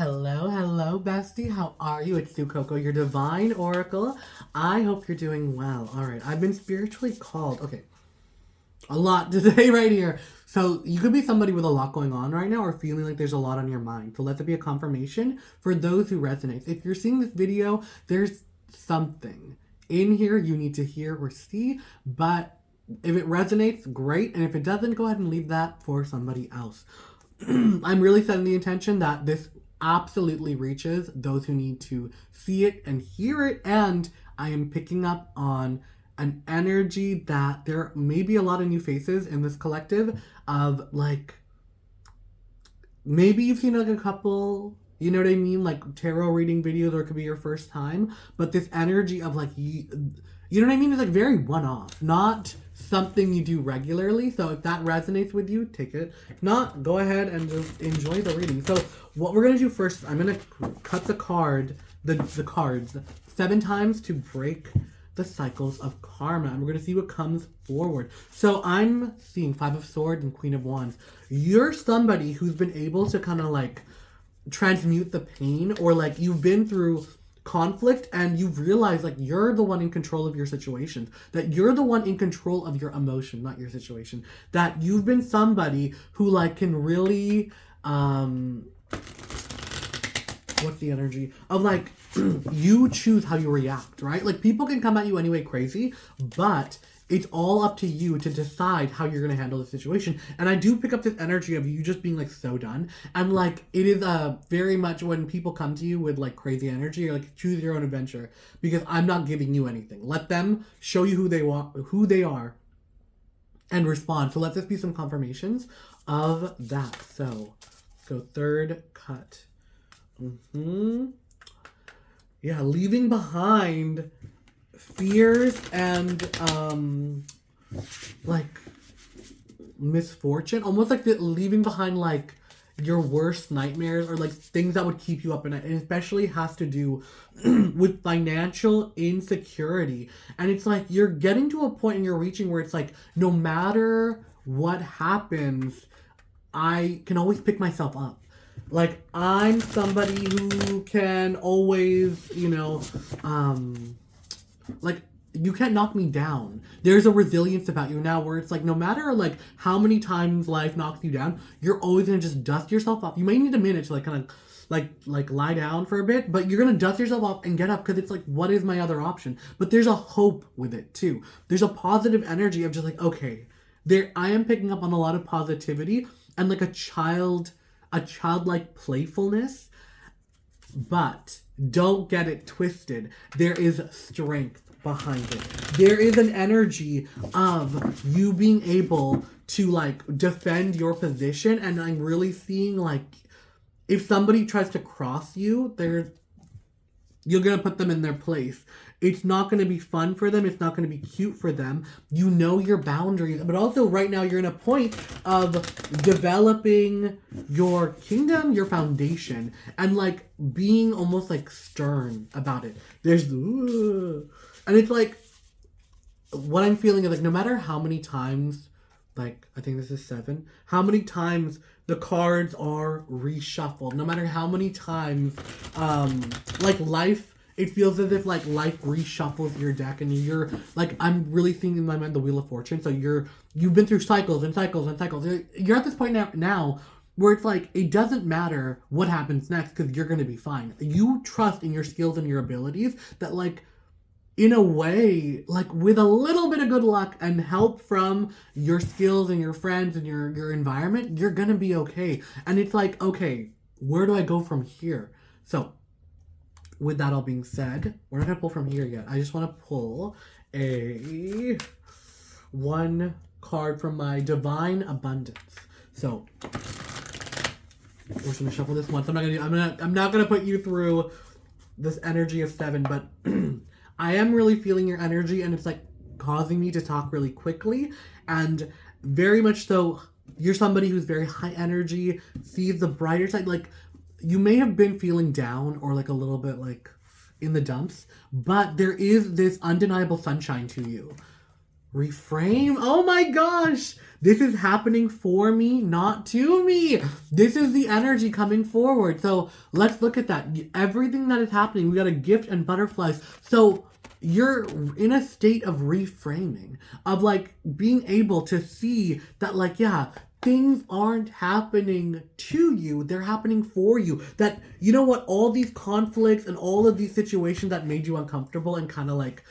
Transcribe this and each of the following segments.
Hello, bestie. How are you? It's Sue Coco, your divine oracle. I hope you're doing well. All right, I've been spiritually called. Okay, a lot today, right here. So you could be somebody with a lot going on right now, or feeling like there's a lot on your mind. So let that be a confirmation for those who resonate. If you're seeing this video, there's something in here you need to hear or see. But if it resonates, great. And if it doesn't, go ahead and leave that for somebody else. I'm really setting the intention that this absolutely reaches those who need to see it and hear it. And I am picking up on an energy that there may be a lot of new faces in this collective of like, maybe you've seen like a couple, you know what I mean? Like tarot reading videos, or it could be your first time. But this energy of like, you know what I mean? It's like very one off, not something you do regularly. So if that resonates with you, take it. If not, go ahead and just enjoy the reading. So what we're gonna do first, I'm gonna cut the cards 7 times to break the cycles of karma, and we're gonna see what comes forward. So I'm seeing 5 of Swords and Queen of Wands. You're somebody who's been able to kind of like transmute the pain, or like you've been through conflict and you've realized like you're the one in control of your situations, that you're the one in control of your emotion, not your situation, that you've been somebody who like can really what's the energy of like you choose how you react, right? Like people can come at you anyway crazy, but it's all up to you to decide how you're going to handle the situation. And I do pick up this energy of you just being like so done. And like it is very much when people come to you with like crazy energy, you're like, choose your own adventure, because I'm not giving you anything. Let them show you who they are, and respond. So let this be some confirmations of that. So third cut. Yeah, leaving behind fears and like misfortune, almost like leaving behind like your worst nightmares, or like things that would keep you up at night. And especially has to do with financial insecurity. And it's like you're getting to a point and you're reaching where it's like, no matter what happens, I can always pick myself up. Like I'm somebody who can always, like you can't knock me down. There's a resilience about you now where it's like no matter like how many times life knocks you down, you're always gonna just dust yourself off. You may need a minute to like kind of like lie down for a bit, but you're gonna dust yourself off and get up, because it's like, what is my other option? But there's a hope with it too. There's a positive energy of just like, okay, there I am picking up on a lot of positivity and like a childlike playfulness. But don't get it twisted. There is strength behind it. There is an energy of you being able to like defend your position. And I'm really seeing like if somebody tries to cross you, you're going to put them in their place. It's not going to be fun for them. It's not going to be cute for them. You know your boundaries. But also right now you're in a point of developing your kingdom, your foundation, and like being almost like stern about it. And it's like, what I'm feeling is like, no matter how many times, like I think this is 7, how many times the cards are reshuffled, no matter how many times like life, it feels as if like life reshuffles your deck, and you're like, I'm really thinking in my mind the Wheel of Fortune. So you've been through cycles and cycles and cycles. You're at this point now where it's like it doesn't matter what happens next, because you're going to be fine. You trust in your skills and your abilities that like in a way, like with a little bit of good luck and help from your skills and your friends and your environment, you're going to be okay. And it's like, okay, where do I go from here? So with that all being said, we're not going to pull from here yet. I just want to pull one card from my Divine Abundance. So we're just going to shuffle this once. I'm not going to put you through this energy of 7, but I am really feeling your energy, and it's like causing me to talk really quickly, and very much so you're somebody who's very high energy, sees the brighter side. Like you may have been feeling down or like a little bit like in the dumps, but there is this undeniable sunshine to you. Reframe. Oh my gosh. This is happening for me, not to me. This is the energy coming forward. So let's look at that. Everything that is happening, we got a gift and butterflies. So you're in a state of reframing, of like being able to see that, like, yeah, things aren't happening to you, they're happening for you. That, you know what, all these conflicts and all of these situations that made you uncomfortable and kind of like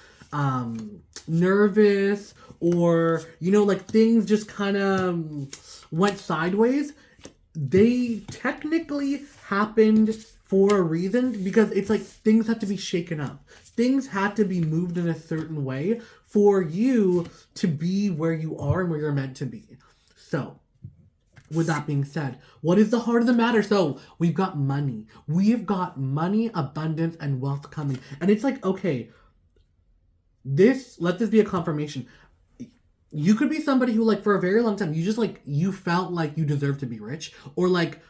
nervous, or you know, like things just kind of went sideways, they technically happened for a reason, because it's like things had to be shaken up, things had to be moved in a certain way for you to be where you are and where you're meant to be. So with that being said, what is the heart of the matter? So we've got money, abundance, and wealth coming, and it's like, okay, let this be a confirmation. You could be somebody who, like, for a very long time, you just like, you felt like you deserve to be rich, or like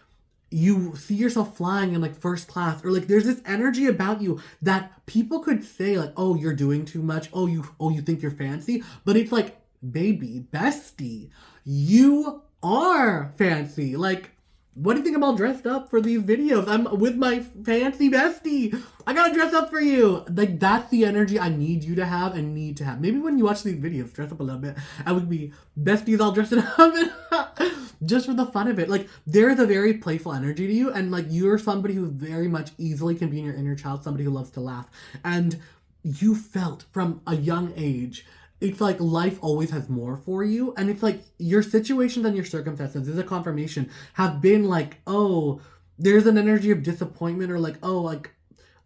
you see yourself flying in like first class, or like there's this energy about you that people could say like, oh, you're doing too much, you think you're fancy, but it's like, baby, bestie, you are fancy. Like, what do you think I'm all dressed up for these videos? I'm with my fancy bestie. I gotta dress up for you. Like, that's the energy I need you to have and need to have. Maybe when you watch these videos, dress up a little bit. I would be besties all dressed up just for the fun of it. Like, there's a very playful energy to you, and like, you're somebody who very much easily can be in your inner child, somebody who loves to laugh. And you felt from a young age, it's like life always has more for you, and it's like your situations and your circumstances, is a confirmation, have been like, oh, there's an energy of disappointment, or like, oh, like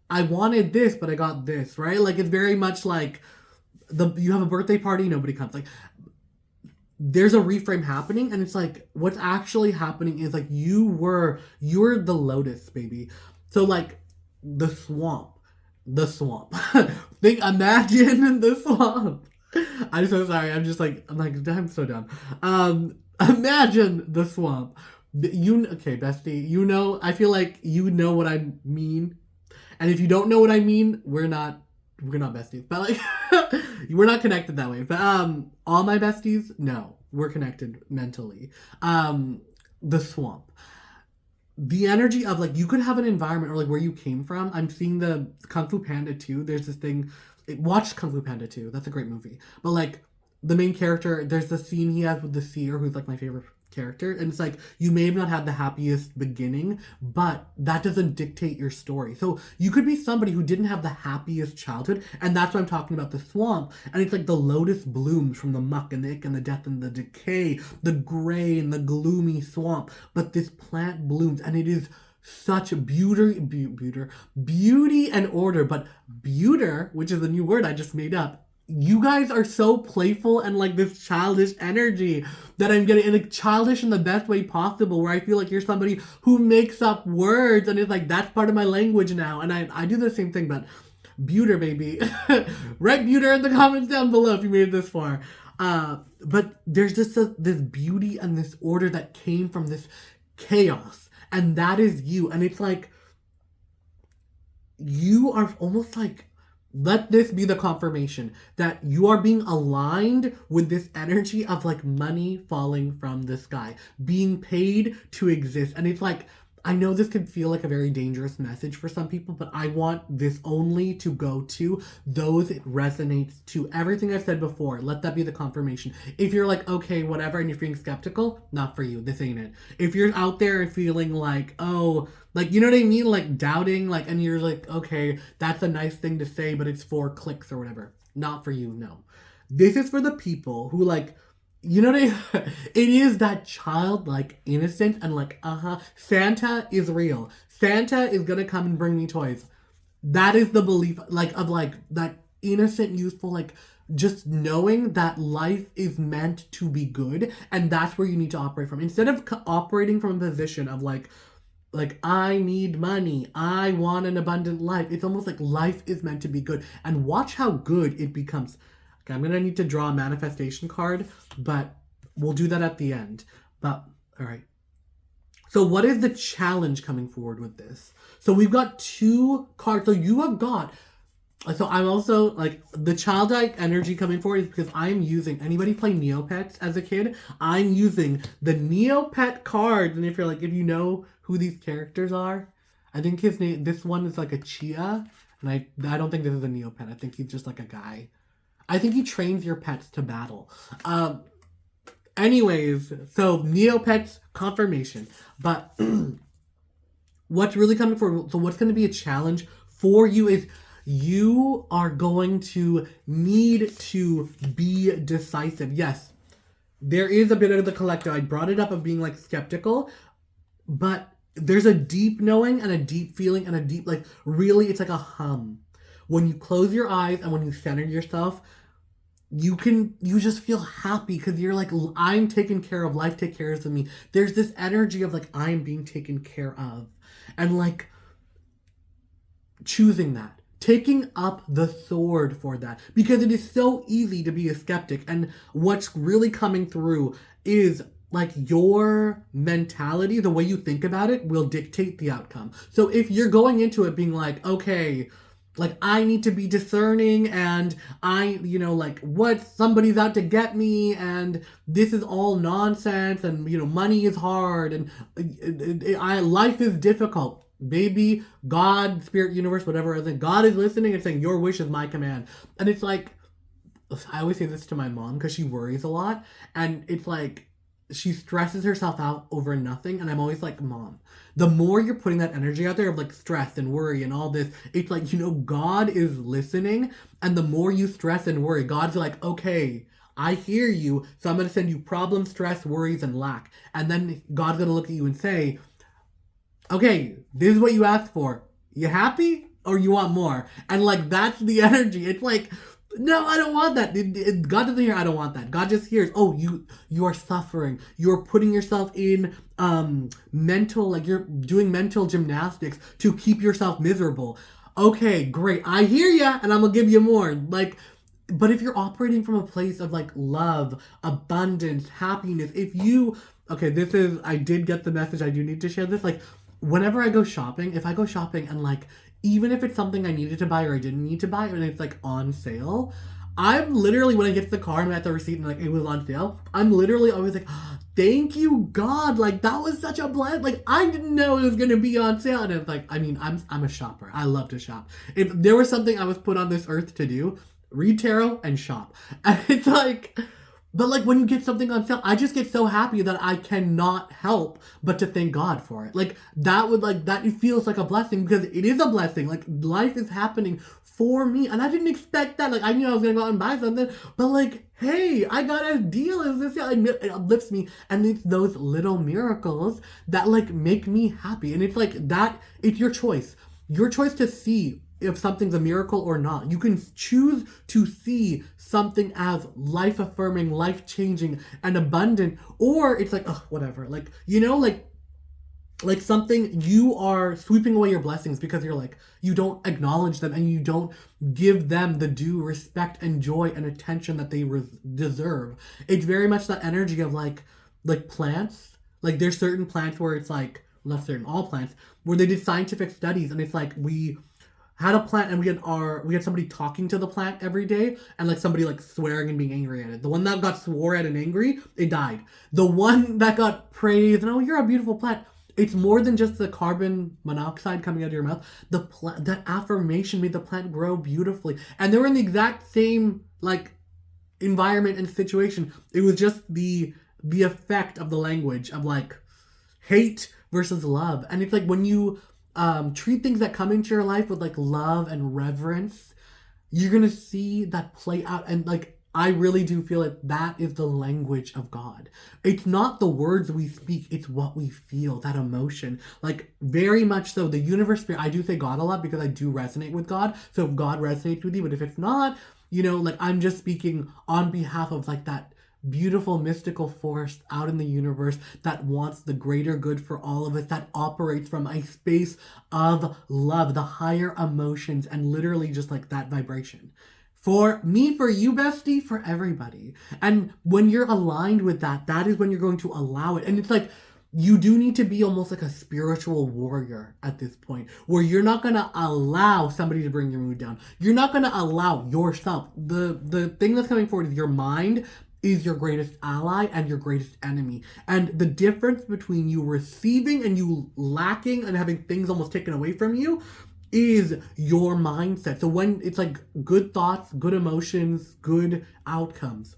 I wanted this but I got this, right? Like, it's very much like you have a birthday party, nobody comes. Like, there's a reframe happening, and it's like what's actually happening is like you're the lotus, baby. So like the swamp think, imagine the swamp. I'm so sorry. I'm so dumb. Imagine the swamp. Okay, bestie. You know, I feel like you know what I mean. And if you don't know what I mean, we're not besties. But like, we're not connected that way. But all my besties, no, we're connected mentally. The swamp. The energy of like, you could have an environment, or like where you came from. I'm seeing the Kung Fu Panda 2. There's this thing. Watch Kung Fu Panda 2. That's a great movie. But like, the main character, there's the scene he has with the seer, who's like my favorite character, and it's like, you may have not had the happiest beginning, but that doesn't dictate your story. So you could be somebody who didn't have the happiest childhood, and that's what I'm talking about, the swamp. And it's like the lotus blooms from the muck and the ick and the death and the decay, the gray and the gloomy swamp, but this plant blooms, and it is such beauty and order. But beauty, which is a new word I just made up, you guys are so playful and like this childish energy that I'm getting, and like childish in the best way possible, where I feel like you're somebody who makes up words, and it's like, that's part of my language now. And I do the same thing, but beauty, baby. Write beauty in the comments down below if you made it this far. But there's just this beauty and this order that came from this chaos, and that is you. And it's like, you are almost like, let this be the confirmation that you are being aligned with this energy of like money falling from the sky, being paid to exist. And it's like, I know this could feel like a very dangerous message for some people, but I want this only to go to those it resonates to. Everything I've said before, let that be the confirmation. If you're like, okay, whatever, and you're feeling skeptical, not for you. This ain't it. If you're out there and feeling like, oh, like, you know what I mean? Like doubting, like, and you're like, okay, that's a nice thing to say, but it's for clicks or whatever. Not for you, no. This is for the people who like, you know what I mean? It is that childlike innocence and like, Santa is real. Santa is gonna come and bring me toys. That is the belief, like, of like that innocent, youthful, like, just knowing that life is meant to be good, and that's where you need to operate from. Instead of operating from a position of like I need money, I want an abundant life. It's almost like life is meant to be good, and watch how good it becomes. Okay, I'm gonna need to draw a manifestation card, but we'll do that at the end. But all right. So what is the challenge coming forward with this? So we've got 2 cards. So you have got So I'm also like the childlike energy coming forward is because I'm using anybody play Neopets as a kid. I'm using the Neopet card, and if you're like if you know who these characters are, I think his name. This one is like a Chia, and I don't think this is a Neopet. I think he's just like a guy. I think he trains your pets to battle. Anyways, so Neopets confirmation, but what's really coming forward? So what's going to be a challenge for you is you are going to need to be decisive. Yes, there is a bit of the collective. I brought it up of being like skeptical, but there's a deep knowing and a deep feeling and a deep, like, really, it's like a hum. When you close your eyes and when you center yourself, you just feel happy because you're like, I'm taken care of, life take care of me. There's this energy of like, I'm being taken care of. And like, choosing that, taking up the sword for that, because it is so easy to be a skeptic. And what's really coming through is like your mentality, the way you think about it will dictate the outcome. So if you're going into it being like, okay, like I need to be discerning and like what somebody's out to get me and this is all nonsense and money is hard and life is difficult. Baby, God, spirit, universe, whatever, I think God is listening and saying your wish is my command. And it's like, I always say this to my mom because she worries a lot, and it's like she stresses herself out over nothing, and I'm always like, Mom, the more you're putting that energy out there of like stress and worry and all this, it's like, God is listening, and the more you stress and worry, God's like, okay, I hear you, so I'm going to send you problems, stress, worries, and lack. And then God's going to look at you and say, okay, this is what you asked for. You happy or you want more? And like, that's the energy. It's like, no, I don't want that. God doesn't hear, I don't want that. God just hears, oh, you are suffering. You're putting yourself in mental, like you're doing mental gymnastics to keep yourself miserable. Okay, great. I hear ya, and I'm gonna give you more. Like, but if you're operating from a place of like love, abundance, happiness, I did get the message. I do need to share this. Like, whenever I go shopping, if I go shopping and like, even if it's something I needed to buy or I didn't need to buy and it's like on sale, I'm literally, when I get to the car and I'm at the receipt and like it was on sale, I'm literally always like, thank you, God. Like, that was such a blessing. Like, I didn't know it was going to be on sale. And it's like, I mean, I'm a shopper. I love to shop. If there was something I was put on this earth to do, read tarot and shop. And it's like, but like when you get something on sale, I just get so happy that I cannot help but to thank God for it. Like that it feels like a blessing because it is a blessing. Like life is happening for me and I didn't expect that. Like I knew I was going to go out and buy something, but like, hey, I got a deal. Is this it uplifts me. And it's those little miracles that like make me happy. And it's like that, it's your choice. Your choice to see if something's a miracle or not. You can choose to see something as life-affirming, life-changing, and abundant, or it's like, oh, whatever. Like, like something, you are sweeping away your blessings because you're like, you don't acknowledge them and you don't give them the due respect and joy and attention that they deserve. It's very much that energy of like plants. Like there's certain plants where it's like, not certain, all plants, where they did scientific studies and it's like, we had a plant and we had somebody talking to the plant every day and like somebody like swearing and being angry at it. The one that got swore at and angry, it died. The one that got praised and, oh, you're a beautiful plant, it's more than just the carbon monoxide coming out of your mouth. That affirmation made the plant grow beautifully. And they were in the exact same like environment and situation. It was just the effect of the language of like hate versus love. And it's like when you treat things that come into your life with like love and reverence, you're gonna see that play out. And like, I really do feel like that is the language of God. It's not the words we speak, it's what we feel, that emotion. Like very much so, the universe spirit, I do say God a lot because I do resonate with God. So if God resonates with you, but if it's not, like I'm just speaking on behalf of like that beautiful mystical force out in the universe that wants the greater good for all of us, that operates from a space of love, the higher emotions, and literally just like that vibration. For me, for you, bestie, for everybody. And when you're aligned with that, that is when you're going to allow it. And it's like, you do need to be almost like a spiritual warrior at this point, where you're not going to allow somebody to bring your mood down. You're not going to allow yourself. The thing that's coming forward is your mind is your greatest ally and your greatest enemy. And the difference between you receiving and you lacking and having things almost taken away from you is your mindset. So when it's like good thoughts, good emotions, good outcomes.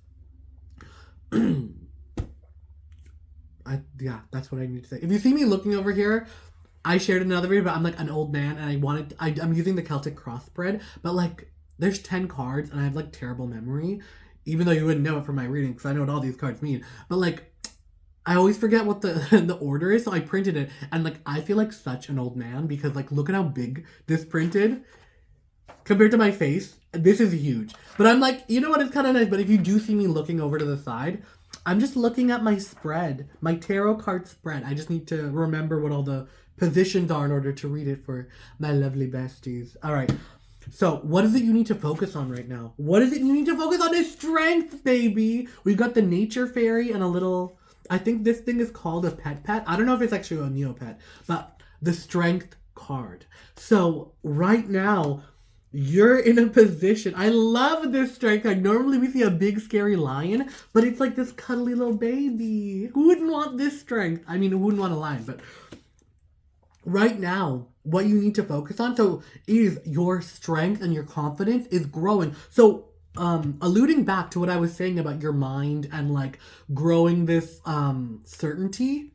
Yeah, that's what I need to say. If you see me looking over here, I shared another video, but I'm like an old man and I'm using the Celtic cross spread, but like there's 10 cards and I have like terrible memory, even though you wouldn't know it from my reading because I know what all these cards mean. But like I always forget what the the order is, so I printed it and like I feel like such an old man because like look at how big this printed compared to my face. This is huge. But I'm like, you know what, it's kind of nice, but if you do see me looking over to the side, I'm just looking at my spread, my tarot card spread. I just need to remember what all the positions are in order to read it for my lovely besties. All right. So what is it you need to focus on right now? What is it you need to focus on? Is strength, baby. We've got the nature fairy and a little, I think this thing is called a pet. I don't know if it's actually a Neopet, but the strength card. So right now, you're in a position. I love this strength card. Normally we see a big scary lion, but it's like this cuddly little baby. Who wouldn't want this strength? I mean, who wouldn't want a lion? But right now, what you need to focus on is your strength and your confidence is growing. So alluding back to what I was saying about your mind and like growing this certainty,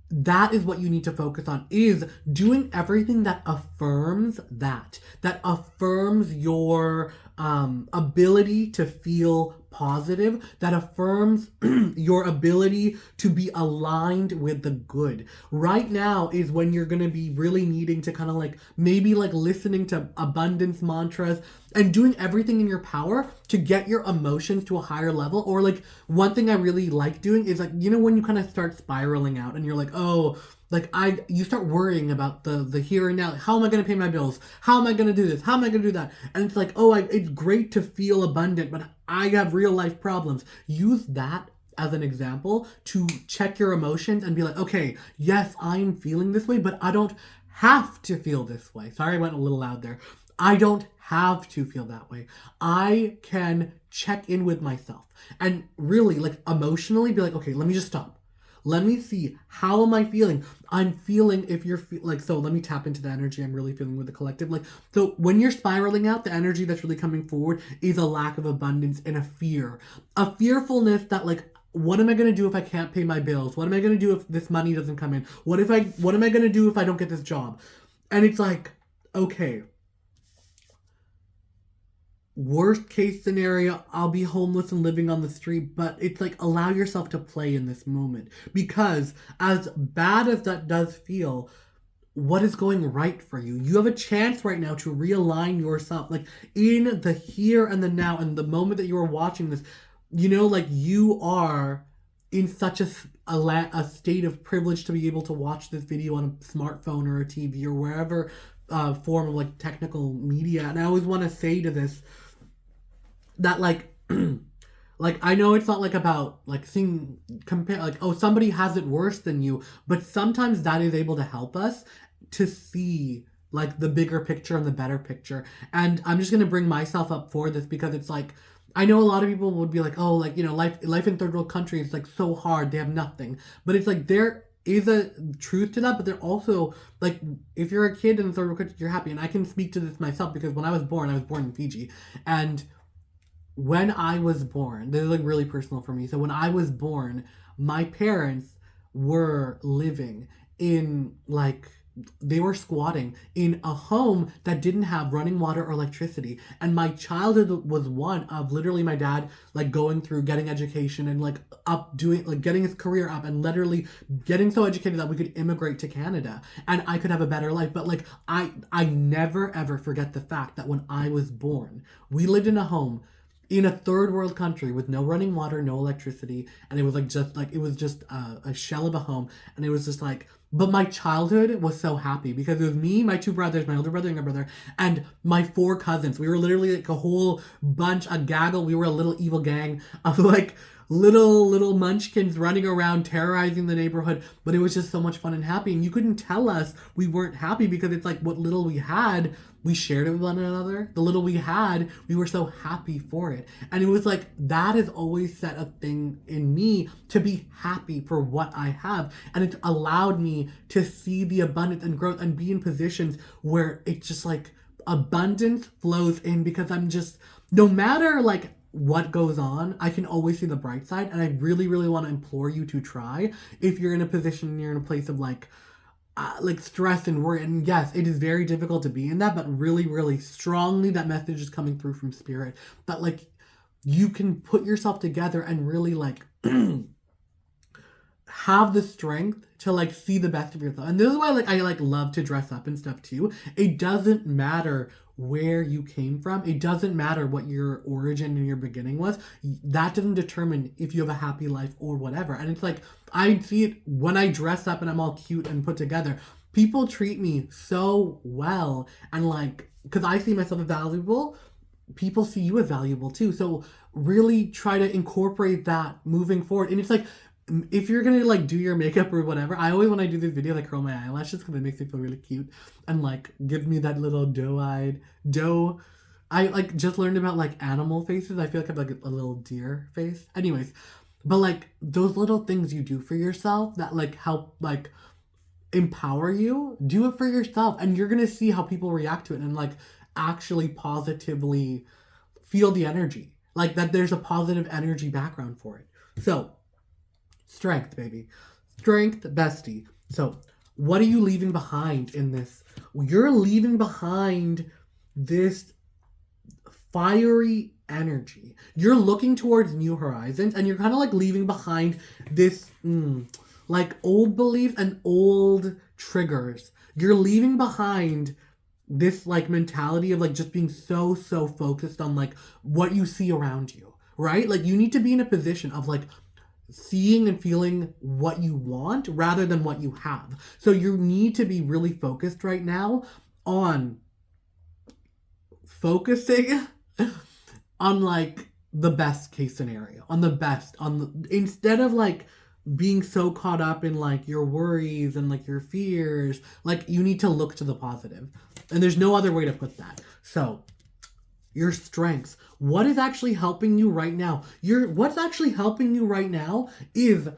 that is what you need to focus on, is doing everything that affirms that affirms your ability to feel positive, that affirms your ability to be aligned with the good. Right now is when you're going to be really needing to kind of like maybe like listening to abundance mantras and doing everything in your power to get your emotions to a higher level. Or like one thing I really like doing is like, you know, when you kind of start spiraling out and you're like, oh, like you start worrying about the here and now. Like, how am I going to pay my bills? How am I going to do this? How am I going to do that? And it's like, oh, it's great to feel abundant, but I have real life problems. Use that as an example to check your emotions and be like, okay, yes, I'm feeling this way, but I don't have to feel this way. Sorry, I went a little loud there. I don't have to feel that way. I can check in with myself and really like emotionally be like, okay, let me just stop. Let me see, how am I feeling? I'm feeling, if you're like, so let me tap into the energy I'm really feeling with the collective. Like, so when you're spiraling out, the energy that's really coming forward is a lack of abundance and a fear. A fearfulness that like, what am I going to do if I can't pay my bills? What am I going to do if this money doesn't come in? What am I going to do if I don't get this job? And it's like, okay, worst case scenario, I'll be homeless and living on the street, but it's like, allow yourself to play in this moment, because as bad as that does feel, what is going right for you? You have a chance right now to realign yourself, like in the here and the now, and the moment that you are watching this, you know, like you are in such a state of privilege to be able to watch this video on a smartphone or a TV or wherever form of like technical media. And I always want to say to this, that like like I know it's not like about like seeing compare like, oh, somebody has it worse than you, but sometimes that is able to help us to see like the bigger picture and the better picture. And I'm just gonna bring myself up for this because it's like, I know a lot of people would be like, oh, like, you know, life in third world countries is like so hard, they have nothing. But it's like there is a truth to that, but they're also like, if you're a kid in the third world country, you're happy. And I can speak to this myself because when I was born in Fiji, and when I was born, this is like really personal for me. So when I was born, my parents were living in like, they were squatting in a home that didn't have running water or electricity. And my childhood was one of literally my dad like going through getting education and like getting his career up and literally getting so educated that we could immigrate to Canada and I could have a better life. But like I never ever forget the fact that when I was born, we lived in a home in a third world country with no running water, no electricity, and it was like just like, it was just a shell of a home, and it was just like, But my childhood was so happy because it was me, my two brothers, my older brother, younger brother, and my four cousins. We were literally like a whole bunch, a gaggle. We were a little evil gang of like little munchkins running around terrorizing the neighborhood. But it was just so much fun and happy. And you couldn't tell us we weren't happy because it's like what little we had, we shared it with one another. The little we had, we were so happy for it. And it was like, that has always set a thing in me to be happy for what I have. And it's allowed me to see the abundance and growth and be in positions where it's just like abundance flows in because I'm just, no matter like what goes on, I can always see the bright side. And I really, really want to implore you to try if you're in a position, you're in a place of like stress and worry. And yes, it is very difficult to be in that, but really, really strongly that message is coming through from spirit that like you can put yourself together and really like have the strength to like see the best of yourself. And this is why like I like love to dress up and stuff too. It doesn't matter where you came from. It doesn't matter what your origin and your beginning was. That doesn't determine if you have a happy life or whatever. And it's like, I see it when I dress up and I'm all cute and put together. People treat me so well. And like, because I see myself as valuable, people see you as valuable too. So really try to incorporate that moving forward. And it's like, if you're gonna like do your makeup or whatever, I always when I do these videos like curl my eyelashes because it makes me feel really cute and like give me that little doe. I like just learned about like animal faces. I feel like I have like a little deer face. Anyways, but like those little things you do for yourself that like help like empower you, do it for yourself, and you're gonna see how people react to it and like actually positively feel the energy. Like that there's a positive energy background for it. So strength, baby. Strength, bestie. So, what are you leaving behind in this? You're leaving behind this fiery energy. You're looking towards new horizons and you're kind of like leaving behind this like old beliefs and old triggers. You're leaving behind this like mentality of like just being so focused on like what you see around you, right? Like you need to be in a position of like seeing and feeling what you want rather than what you have. So you need to be really focused right now on focusing on like the best case scenario, on the best, instead of like being so caught up in like your worries and like your fears. Like you need to look to the positive. And there's no other way to put that. So your strengths. What is actually helping you right now? What's actually helping you right now is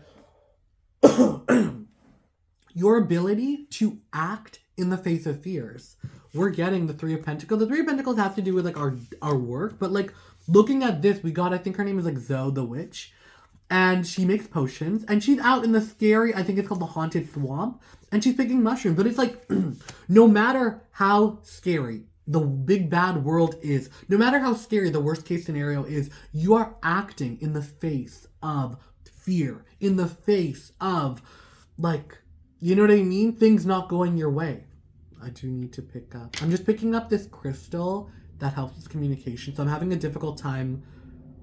your ability to act in the face of fears. We're getting the Three of Pentacles. The Three of Pentacles has to do with like our work, but like looking at this, we got, I think her name is like Zoe the Witch, and she makes potions, and she's out in the scary, I think it's called the Haunted Swamp, and she's picking mushrooms. But it's like, no matter how scary the big bad world is, no matter how scary the worst case scenario is, you are acting in the face of fear, in the face of like, you know what I mean? Things not going your way. I do need to pick up. I'm just picking up this crystal that helps with communication. So I'm having a difficult time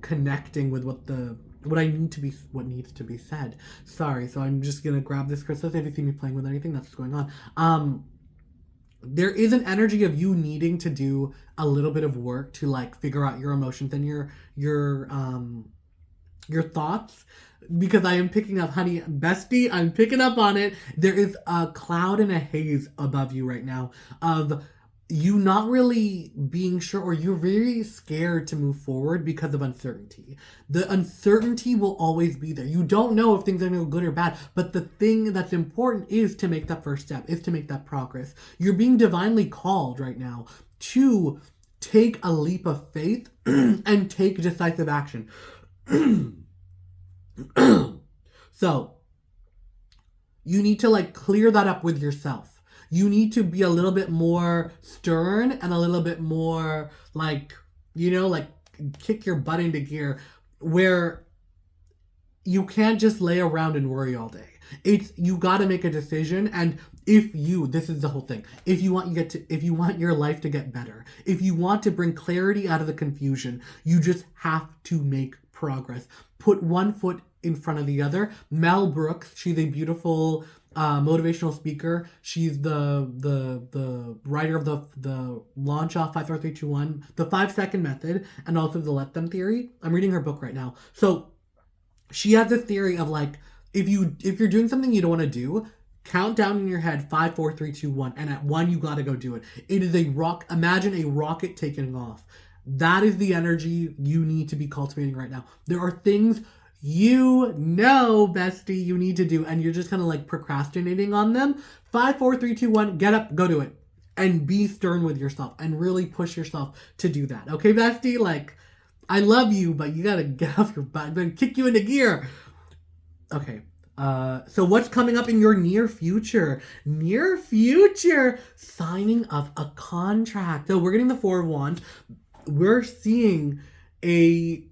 connecting with what needs to be said. Sorry. So I'm just gonna grab this crystal. If you see me playing with anything, that's what's going on. There is an energy of you needing to do a little bit of work to like figure out your emotions and your thoughts, because I am picking up, honey, bestie, I'm picking up on it. There is a cloud and a haze above you right now of you not really being sure, or you're very scared to move forward because of uncertainty. The uncertainty will always be there. You don't know if things are going to go good or bad, but the thing that's important is to make that first step, is to make that progress. You're being divinely called right now to take a leap of faith and take decisive action. So, you need to like clear that up with yourself. You need to be a little bit more stern and a little bit more like, you know, like kick your butt into gear, where you can't just lay around and worry all day. You got to make a decision. And this is the whole thing. If you want your life to get better, if you want to bring clarity out of the confusion, you just have to make progress. Put one foot in front of the other. Mel Brooks, she's a beautiful motivational speaker. She's the writer of the launch off 5 4 3 2 1, the 5 second method, and also the let them theory. I'm reading her book right now. So she has this theory of like, if you're doing something you don't want to do, count down in your head 5 4 3 2 1, and at 1 you gotta go do it. It is imagine a rocket taking off. That is the energy you need to be cultivating right now. There are things bestie, you need to do, and you're just kind of like procrastinating on them. 5 4 3 2 1, get up, go do it. And be stern with yourself and really push yourself to do that. Okay, bestie? Like, I love you, but you gotta get off your butt. I'm gonna kick you into gear. Okay. So what's coming up in your near future? Near future, signing of a contract. So we're getting the 4 of Wands. We're seeing it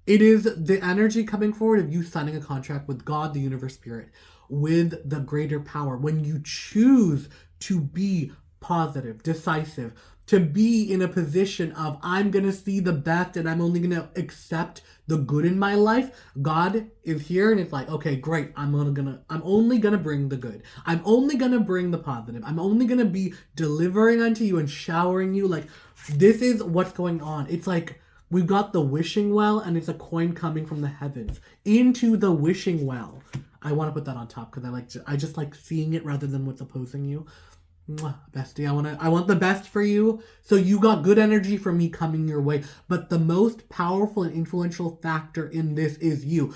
is the energy coming forward of you signing a contract with God, the universe, spirit, with the greater power. When you choose to be positive, decisive, to be in a position of, I'm going to see the best and I'm only going to accept the good in my life. God is here and it's like, okay, great. I'm only going to bring the good. I'm only going to bring the positive. I'm only going to be delivering unto you and showering you. Like, this is what's going on. It's like, we've got the wishing well, and it's a coin coming from the heavens into the wishing well. I want to put that on top because I just like seeing it rather than what's opposing you. Mwah, bestie, I want the best for you. So you got good energy from me coming your way. But the most powerful and influential factor in this is you.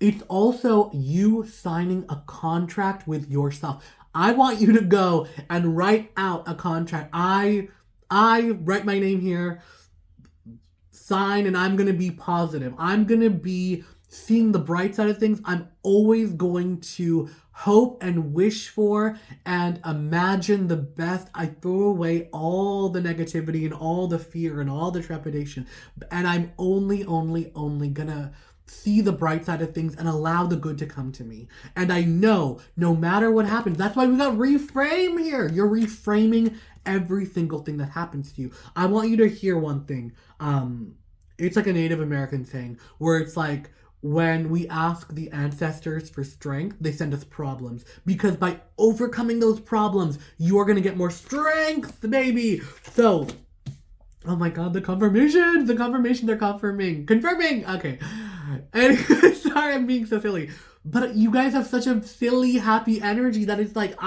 It's also you signing a contract with yourself. I want you to go and write out a contract. I write my name here, sign, and I'm going to be positive. I'm going to be seeing the bright side of things. I'm always going to hope and wish for and imagine the best. I throw away all the negativity and all the fear and all the trepidation. And I'm only gonna see the bright side of things and allow the good to come to me. And I know no matter what happens, that's why we got reframe here. You're reframing every single thing that happens to you. I want you to hear one thing. It's like a Native American saying where it's like, when we ask the ancestors for strength, they send us problems. Because by overcoming those problems, you're going to get more strength, baby. So, oh my God, the confirmation, they're confirming. Okay. Anyway, sorry, I'm being so silly. But you guys have such a silly, happy energy that it's like,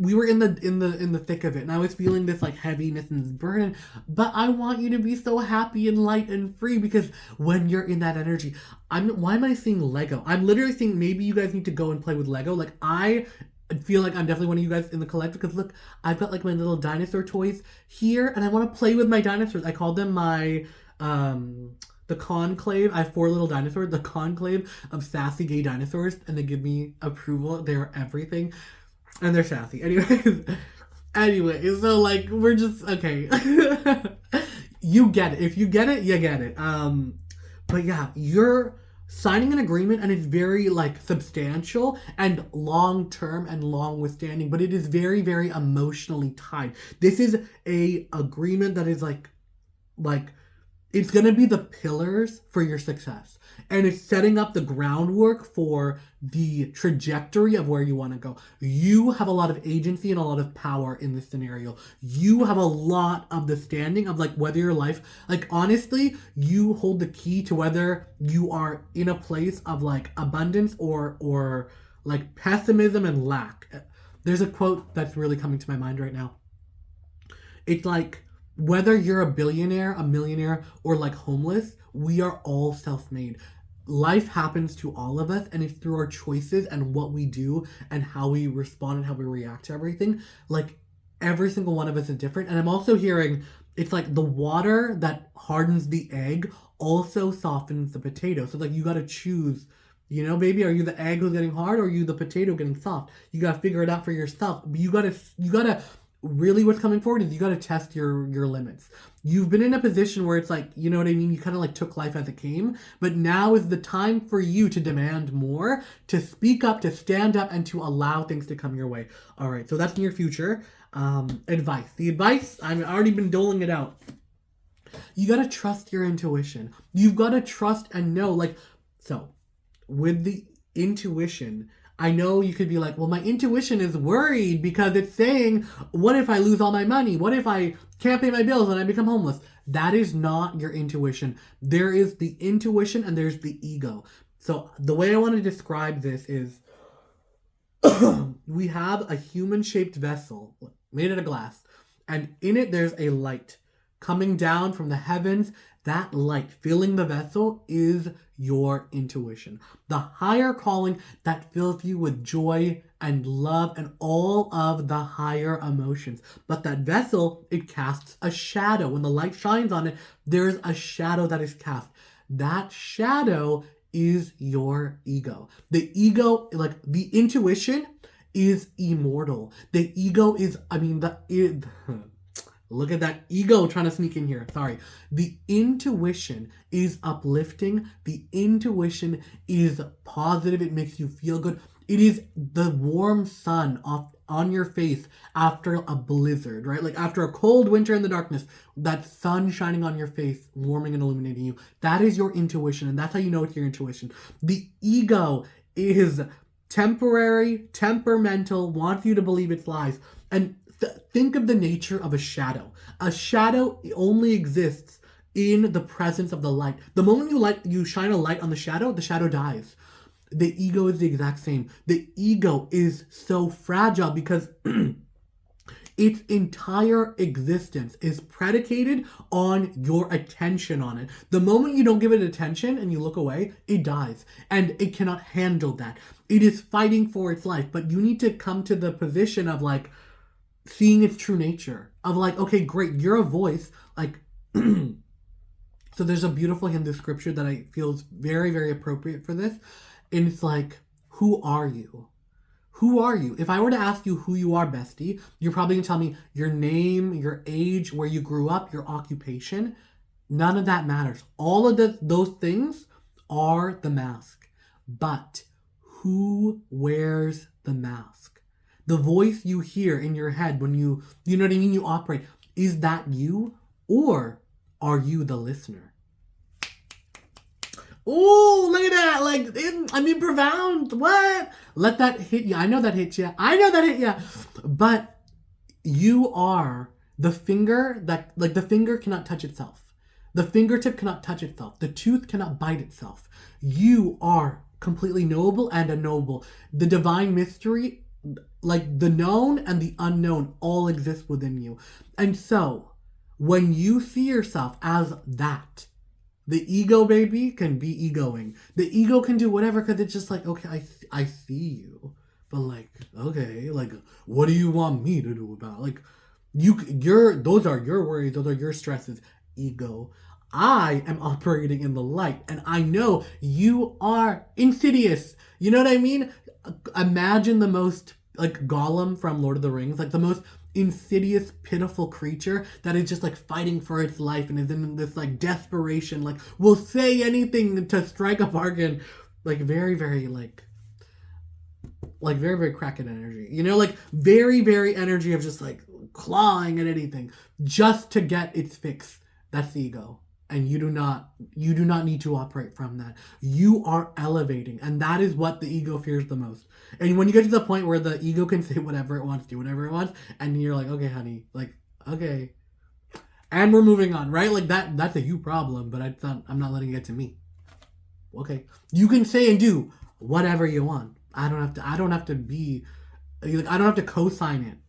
we were in the thick of it, and I was feeling this like heaviness and this burden, but I want you to be so happy and light and free, because when you're in that energy, why am I seeing Lego? I'm literally seeing maybe you guys need to go and play with Lego. Like, I feel like I'm definitely one of you guys in the collective, because look, I've got like my little dinosaur toys here, and I want to play with my dinosaurs. I call them my the conclave. I have 4 little dinosaurs, the conclave of sassy gay dinosaurs, and they give me approval. They're everything. And they're sassy. Anyway, so like, we're just, okay. You get it. If you get it, you get it. But yeah, you're signing an agreement, and it's very like substantial and long-term and long withstanding, but it is very, very emotionally tied. This is a agreement that is like, it's going to be the pillars for your success. And it's setting up the groundwork for the trajectory of where you want to go. You have a lot of agency and a lot of power in this scenario. You have a lot of the standing of like whether your life, like honestly, you hold the key to whether you are in a place of like abundance or like pessimism and lack. There's a quote that's really coming to my mind right now. It's like, whether you're a billionaire, a millionaire, or like homeless, we are all self-made. Life happens to all of us, and it's through our choices and what we do and how we respond and how we react to everything. Like, every single one of us is different. And I'm also hearing it's like the water that hardens the egg also softens the potato. So like, you got to choose, you know, baby, are you the egg who's getting hard, or are you the potato getting soft? You got to figure it out for yourself. But you got to really, what's coming forward is you got to test your limits. You've been in a position where it's like, you know what I mean? You kind of like took life as it came, but now is the time for you to demand more, to speak up, to stand up, and to allow things to come your way. All right. So that's near future. Advice. The advice, I've already been doling it out. You got to trust your intuition. You've got to trust and know, like, so with the intuition, I know you could be like, well, my intuition is worried because it's saying, what if I lose all my money? What if I can't pay my bills and I become homeless? That is not your intuition. There is the intuition and there's the ego. So the way I want to describe this is we have a human-shaped vessel made out of glass, and in it there's a light coming down from the heavens. That light filling the vessel is your intuition. The higher calling that fills you with joy and love and all of the higher emotions. But that vessel, it casts a shadow. When the light shines on it, there's a shadow that is cast. That shadow is your ego. The ego, like the intuition, is immortal. The ego is, look at that ego trying to sneak in here. Sorry. The intuition is uplifting. The intuition is positive. It makes you feel good. It is the warm sun on your face after a blizzard, right? Like after a cold winter in the darkness, that sun shining on your face, warming and illuminating you. That is your intuition, and that's how you know it's your intuition. The ego is temporary, temperamental, wants you to believe it's lies. And think of the nature of a shadow. A shadow only exists in the presence of the light. The moment you shine a light on the shadow dies. The ego is the exact same. The ego is so fragile because its entire existence is predicated on your attention on it. The moment you don't give it attention and you look away, it dies. And it cannot handle that. It is fighting for its life. But you need to come to the position of like seeing its true nature. Of like, okay, great, you're a voice. Like, so there's a beautiful Hindu scripture that I feel is very, very appropriate for this. And it's like, who are you? Who are you? If I were to ask you who you are, bestie, you're probably going to tell me your name, your age, where you grew up, your occupation. None of that matters. All of those things are the mask. But who wears the mask? The voice you hear in your head when you know what I mean, you operate. Is that you? Or are you the listener? Oh, look at that. Like, profound. What? Let that hit you. I know that hit you. But you are the finger that, like, the finger cannot touch itself. The fingertip cannot touch itself. The tooth cannot bite itself. You are completely knowable and unknowable. The divine mystery, like the known and the unknown, all exist within you. And so, when you see yourself as that, the ego, baby, can be egoing. The ego can do whatever because it's just like, okay, I see you. But like, okay, like, what do you want me to do about it? Like, those are your worries. Those are your stresses. Ego. I am operating in the light. And I know you are insidious. You know what I mean? Imagine the most, like, Gollum from Lord of the Rings. Like, the most insidious, pitiful creature that is just like fighting for its life and is in this like desperation, like will say anything to strike a bargain, like very, very very, very Kraken energy, you know, like very, very energy of just like clawing at anything just to get its fix. That's the ego. And you do not need to operate from that. You are elevating, and that is what the ego fears the most. And when you get to the point where the ego can say whatever it wants, do whatever it wants, and you're like, okay, honey, like, okay, and we're moving on, right? Like that's a you problem, but I'm not letting it get to me. Okay, you can say and do whatever you want. I don't have to be, like, I don't have to co-sign it.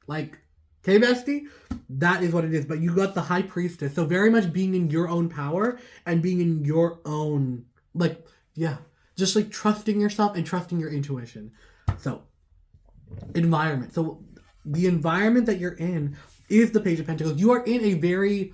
Like, okay, bestie? That is what it is. But you got the high priestess. So very much being in your own power and being in your own, like, yeah. Just like trusting yourself and trusting your intuition. So, environment. So, the environment that you're in is the Page of Pentacles. You are in a very,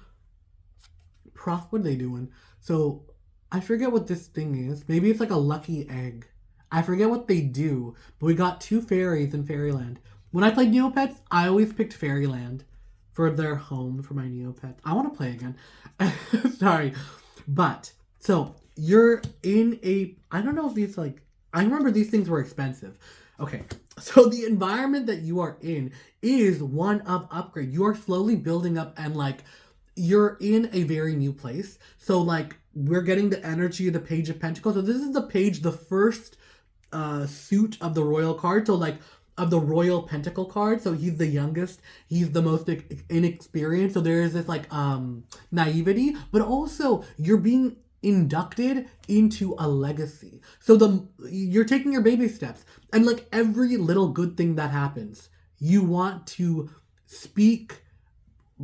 what are they doing? So, I forget what this thing is. Maybe it's like a lucky egg. I forget what they do. But we got 2 fairies in Fairyland. When I played Neopets, I always picked Fairyland for their home for my Neopets. I want to play again. Sorry. But, so, you're in a, I don't know if these, like, I remember these things were expensive. Okay. So, the environment that you are in is one of upgrade. You are slowly building up and, like, you're in a very new place. So, like, we're getting the energy of the Page of Pentacles. So, this is the page, the first suit of the royal card. So like of the royal pentacle card. So he's the youngest. He's the most inexperienced. So there is this like naivety, but also you're being inducted into a legacy. So you're taking your baby steps, and like every little good thing that happens, you want to speak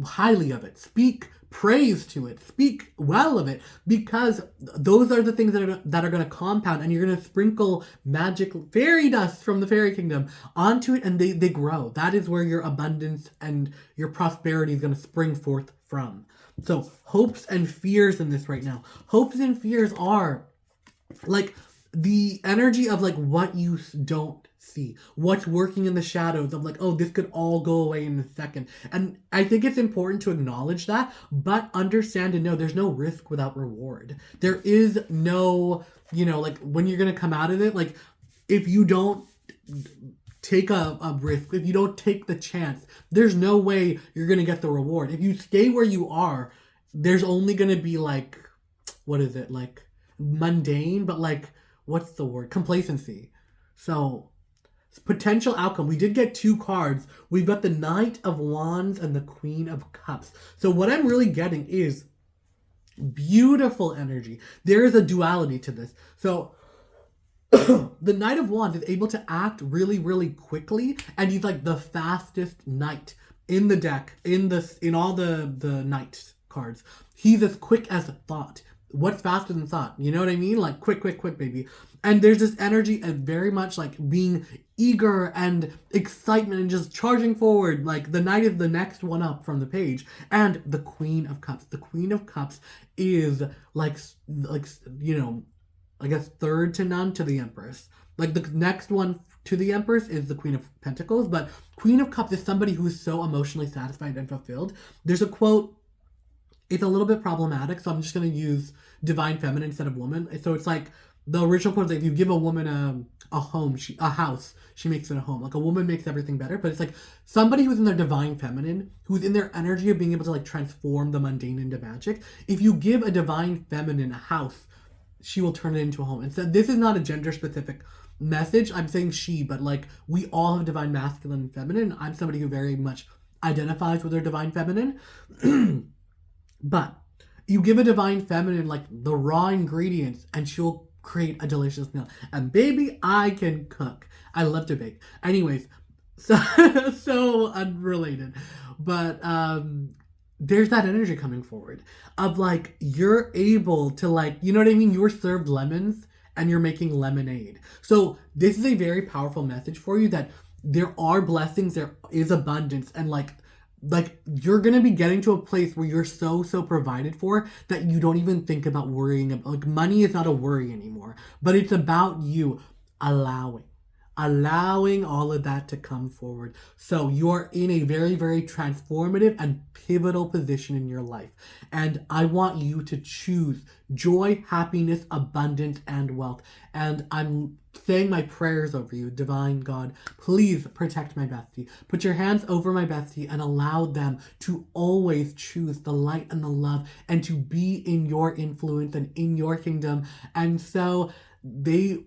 highly of it, speak praise to it, speak well of it, because those are the things that are going to compound, and you're going to sprinkle magic fairy dust from the fairy kingdom onto it, and they grow. That is where your abundance and your prosperity is going to spring forth from. So hopes and fears in this right now. Hopes and fears are like the energy of like what you don't see, what's working in the shadows of like, oh, this could all go away in a second. And I think it's important to acknowledge that, but understand and know there's no risk without reward. There is no, like when you're going to come out of it, like if you don't take a risk, if you don't take the chance, there's no way you're going to get the reward. If you stay where you are, there's only going to be like, what is it? Like mundane, but like, what's the word? Complacency. So potential outcome. We did get 2 cards. We've got the Knight of Wands and the Queen of Cups. So what I'm really getting is beautiful energy. There is a duality to this. So the Knight of Wands is able to act really, really quickly, and he's like the fastest knight in the deck, in all the knight cards. He's as quick as thought. What's faster than thought? You know what I mean? Like quick, baby. And there's this energy and very much like being eager and excitement and just charging forward. Like the knight is the next one up from the page. And the Queen of Cups. The Queen of Cups is like I guess third to none to the Empress. Like the next one to the Empress is the Queen of Pentacles. But Queen of Cups is somebody who's so emotionally satisfied and fulfilled. There's a quote. It's a little bit problematic, so I'm just going to use divine feminine instead of woman. So it's like the original quote is like, if you give a woman a home, a house, she makes it a home. Like a woman makes everything better, but it's like somebody who's in their divine feminine, who's in their energy of being able to like transform the mundane into magic. If you give a divine feminine a house, she will turn it into a home. And so this is not a gender specific message. I'm saying she, but like we all have divine masculine and feminine. I'm somebody who very much identifies with their divine feminine. But you give a divine feminine like the raw ingredients and she'll create a delicious meal. And baby, I can cook. I love to bake. Anyways, so unrelated. But there's that energy coming forward of like you're able to like, you know what I mean? You're served lemons and you're making lemonade. So this is a very powerful message for you that there are blessings, there is abundance, and like you're gonna be getting to a place where you're so provided for that you don't even think about worrying about, like money is not a worry anymore, but it's about you allowing all of that to come forward. So you're in a very, very transformative and pivotal position in your life. And I want you to choose joy, happiness, abundance, and wealth. And I'm saying my prayers over you, divine God. Please protect my bestie. Put your hands over my bestie and allow them to always choose the light and the love and to be in your influence and in your kingdom. And so their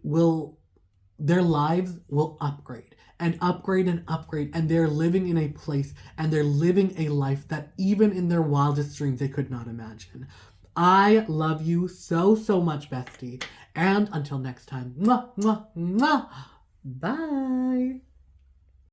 lives will upgrade and upgrade and upgrade, and they're living in a place and they're living a life that even in their wildest dreams they could not imagine. I love you so much, bestie. And until next time, mwah, mwah, mwah. Bye.